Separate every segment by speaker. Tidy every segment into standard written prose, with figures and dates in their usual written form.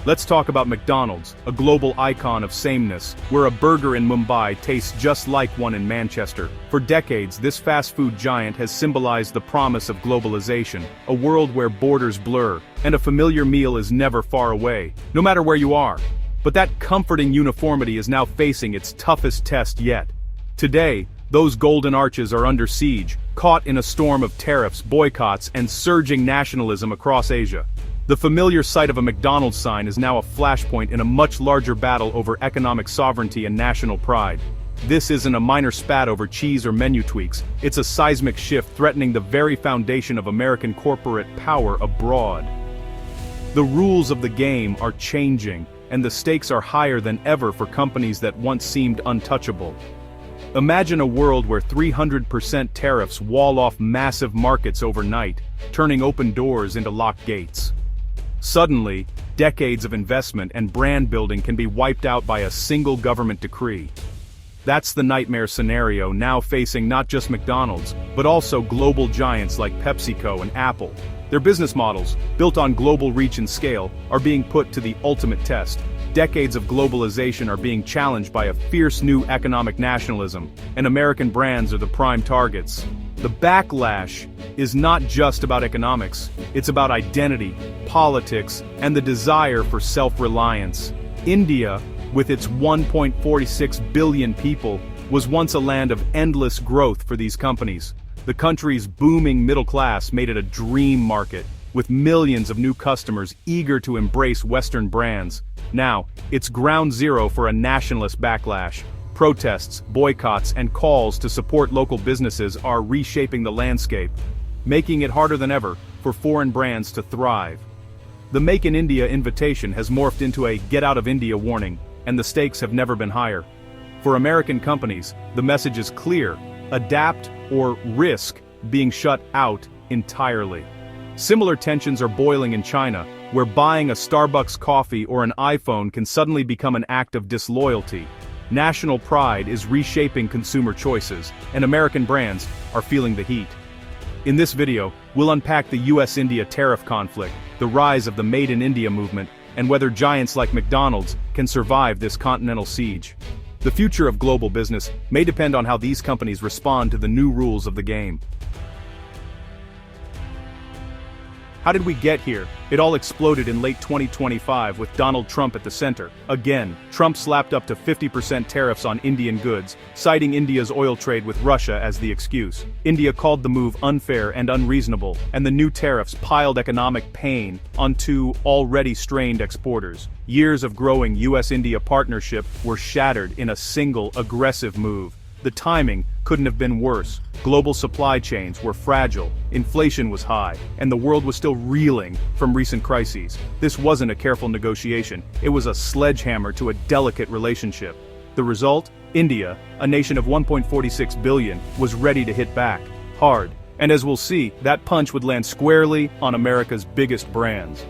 Speaker 1: Let's talk about McDonald's, a global icon of sameness, where a burger in Mumbai tastes just like one in Manchester. For decades, this fast food giant has symbolized the promise of globalization, a world where borders blur, and a familiar meal is never far away, no matter where you are. But that comforting uniformity is now facing its toughest test yet. Today, those golden arches are under siege, caught in a storm of tariffs, boycotts, and surging nationalism across Asia. The familiar sight of a McDonald's sign is now a flashpoint in a much larger battle over economic sovereignty and national pride. This isn't a minor spat over cheese or menu tweaks, it's a seismic shift threatening the very foundation of American corporate power abroad. The rules of the game are changing, and the stakes are higher than ever for companies that once seemed untouchable. Imagine a world where 300% tariffs wall off massive markets overnight, turning open doors into locked gates. Suddenly, decades of investment and brand building can be wiped out by a single government decree. That's the nightmare scenario now facing not just McDonald's, but also global giants like PepsiCo and Apple. Their business models, built on global reach and scale, are being put to the ultimate test. Decades of globalization are being challenged by a fierce new economic nationalism, and American brands are the prime targets. The backlash is not just about economics, it's about identity, politics, and the desire for self-reliance. India, with its 1.46 billion people, was once a land of endless growth for these companies. The country's booming middle class made it a dream market, with millions of new customers eager to embrace Western brands. Now, it's ground zero for a nationalist backlash. Protests, boycotts, and calls to support local businesses are reshaping the landscape, making it harder than ever for foreign brands to thrive. The Make in India invitation has morphed into a Get Out of India warning, and the stakes have never been higher. For American companies, the message is clear: adapt or risk being shut out entirely. Similar tensions are boiling in China, where buying a Starbucks coffee or an iPhone can suddenly become an act of disloyalty. National pride is reshaping consumer choices, and American brands are feeling the heat. In this video, we'll unpack the US-India tariff conflict, the rise of the Made in India movement, and whether giants like McDonald's can survive this continental siege. The future of global business may depend on how these companies respond to the new rules of the game. How did we get here? It all exploded in late 2025 with Donald Trump at the center. Again, Trump slapped up to 50% tariffs on Indian goods, citing India's oil trade with Russia as the excuse. India called the move unfair and unreasonable, and the new tariffs piled economic pain onto already strained exporters. Years of growing US-India partnership were shattered in a single aggressive move. The timing couldn't have been worse. Global supply chains were fragile, inflation was high, and the world was still reeling from recent crises. This wasn't a careful negotiation, it was a sledgehammer to a delicate relationship. The result? India, a nation of 1.46 billion, was ready to hit back, hard. And as we'll see, that punch would land squarely on America's biggest brands.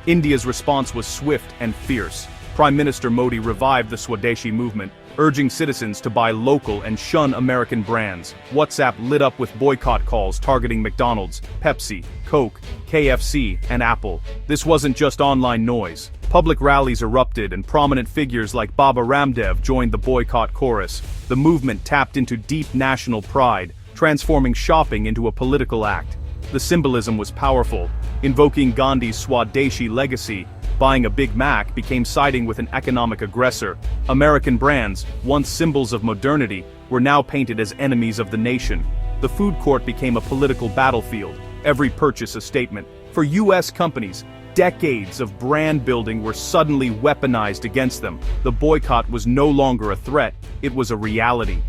Speaker 1: India's response was swift and fierce. Prime Minister Modi revived the Swadeshi movement, urging citizens to buy local and shun American brands. WhatsApp lit up with boycott calls targeting McDonald's, Pepsi, Coke, KFC, and Apple. This wasn't just online noise. Public rallies erupted and prominent figures like Baba Ramdev joined the boycott chorus. The movement tapped into deep national pride, transforming shopping into a political act. The symbolism was powerful, invoking Gandhi's Swadeshi legacy. Buying a Big Mac became siding with an economic aggressor. American brands, once symbols of modernity, were now painted as enemies of the nation. The food court became a political battlefield, every purchase a statement. For US companies, decades of brand building were suddenly weaponized against them. The boycott was no longer a threat, it was a reality.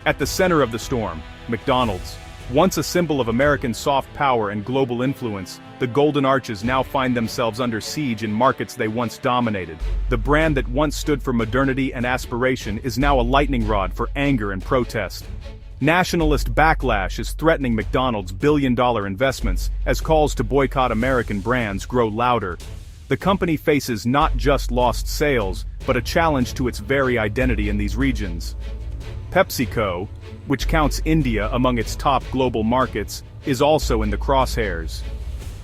Speaker 1: At the center of the storm, McDonald's. Once a symbol of American soft power and global influence, the Golden Arches now find themselves under siege in markets they once dominated. The brand that once stood for modernity and aspiration is now a lightning rod for anger and protest. Nationalist backlash is threatening McDonald's billion-dollar investments as calls to boycott American brands grow louder. The company faces not just lost sales, but a challenge to its very identity in these regions. PepsiCo, which counts India among its top global markets, is also in the crosshairs.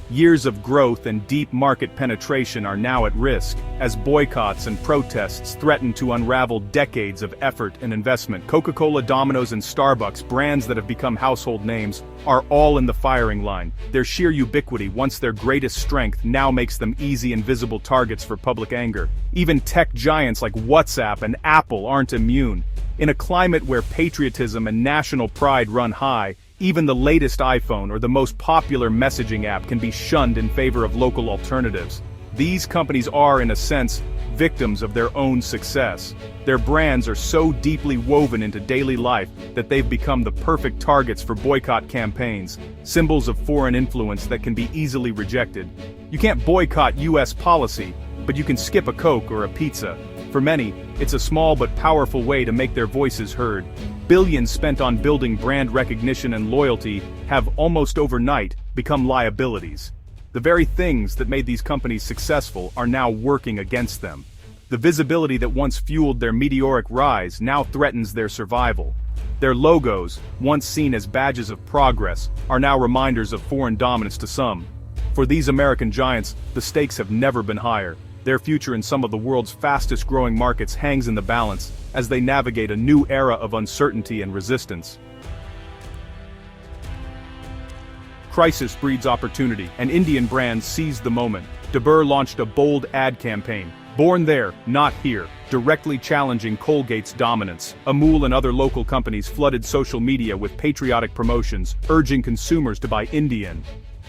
Speaker 1: Years of growth and deep market penetration are now at risk, as boycotts and protests threaten to unravel decades of effort and investment. Coca-Cola, Domino's, and Starbucks, brands that have become household names, are all in the firing line. Their sheer ubiquity, once their greatest strength, now makes them easy and visible targets for public anger. Even tech giants like WhatsApp and Apple aren't immune. In a climate where patriotism and national pride run high, even the latest iPhone or the most popular messaging app can be shunned in favor of local alternatives. These companies are, in a sense, victims of their own success. Their brands are so deeply woven into daily life that they've become the perfect targets for boycott campaigns, symbols of foreign influence that can be easily rejected. You can't boycott US policy, but you can skip a Coke or a pizza. For many, it's a small but powerful way to make their voices heard. Billions spent on building brand recognition and loyalty have almost overnight become liabilities. The very things that made these companies successful are now working against them. The visibility that once fueled their meteoric rise now threatens their survival. Their logos, once seen as badges of progress, are now reminders of foreign dominance to some. For these American giants, the stakes have never been higher. Their future in some of the world's fastest-growing markets hangs in the balance as they navigate a new era of uncertainty and resistance. Crisis breeds opportunity, and Indian brands seized the moment. Dabur launched a bold ad campaign, "Born There, Not Here," directly challenging Colgate's dominance. Amul and other local companies flooded social media with patriotic promotions, urging consumers to buy Indian.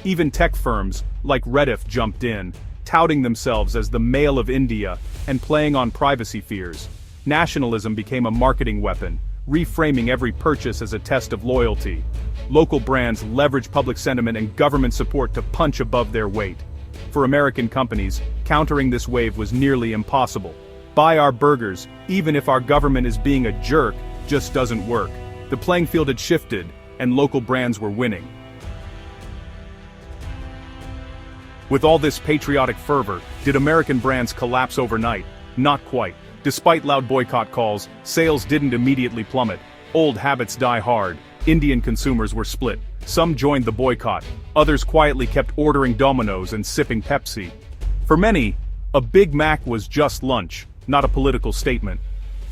Speaker 1: Even tech firms, like Rediff, jumped in, touting themselves as the Mail of India and playing on privacy fears. Nationalism became a marketing weapon, reframing every purchase as a test of loyalty. Local brands leveraged public sentiment and government support to punch above their weight. For American companies, countering this wave was nearly impossible. Buy our burgers, even if our government is being a jerk, just doesn't work. The playing field had shifted, and local brands were winning. With all this patriotic fervor, did American brands collapse overnight? Not quite. Despite loud boycott calls, sales didn't immediately plummet. Old habits die hard. Indian consumers were split. Some joined the boycott. Others quietly kept ordering Domino's and sipping Pepsi. For many, a Big Mac was just lunch, not a political statement.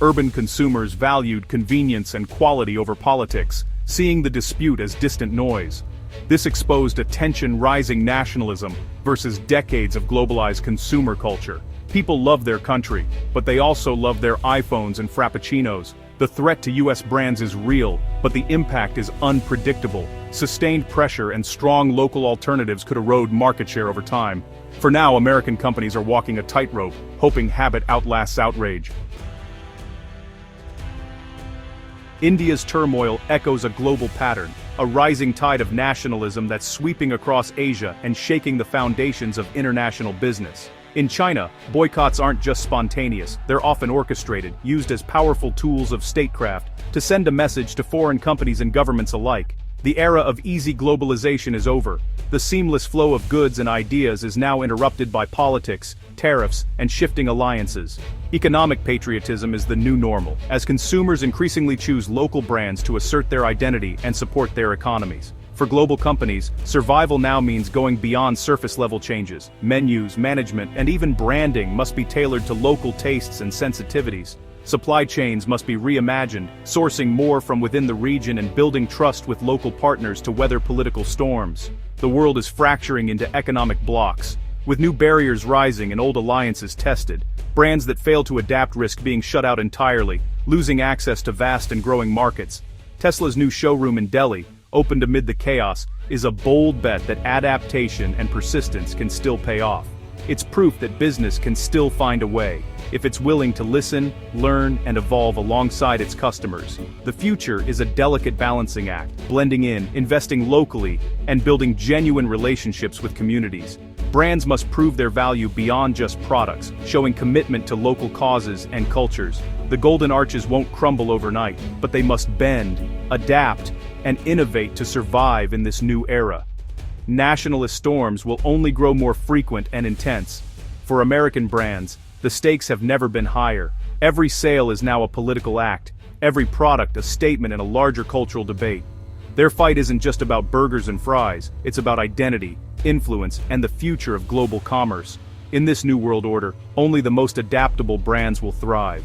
Speaker 1: Urban consumers valued convenience and quality over politics, seeing the dispute as distant noise. This exposed a tension-rising nationalism versus decades of globalized consumer culture. People love their country, but they also love their iPhones and Frappuccinos. The threat to US brands is real, but the impact is unpredictable. Sustained pressure and strong local alternatives could erode market share over time. For now, American companies are walking a tightrope, hoping habit outlasts outrage. India's turmoil echoes a global pattern, a rising tide of nationalism that's sweeping across Asia and shaking the foundations of international business. In China, boycotts aren't just spontaneous, they're often orchestrated, used as powerful tools of statecraft to send a message to foreign companies and governments alike. The era of easy globalization is over. The seamless flow of goods and ideas is now interrupted by politics, tariffs, and shifting alliances. Economic patriotism is the new normal, as consumers increasingly choose local brands to assert their identity and support their economies. For global companies, survival now means going beyond surface-level changes. Menus, management, and even branding must be tailored to local tastes and sensitivities. Supply chains must be reimagined, sourcing more from within the region and building trust with local partners to weather political storms. The world is fracturing into economic blocks, with new barriers rising and old alliances tested. Brands that fail to adapt risk being shut out entirely, losing access to vast and growing markets. Tesla's new showroom in Delhi, opened amid the chaos, is a bold bet that adaptation and persistence can still pay off. It's proof that business can still find a way, if it's willing to listen, learn, and evolve alongside its customers. The future is a delicate balancing act, blending in, investing locally, and building genuine relationships with communities. Brands must prove their value beyond just products, showing commitment to local causes and cultures. The golden arches won't crumble overnight, but they must bend, adapt, and innovate to survive in this new era. Nationalist storms will only grow more frequent and intense. For American brands, the stakes have never been higher. Every sale is now a political act, every product a statement in a larger cultural debate. Their fight isn't just about burgers and fries, it's about identity, influence, and the future of global commerce. In this new world order, only the most adaptable brands will thrive.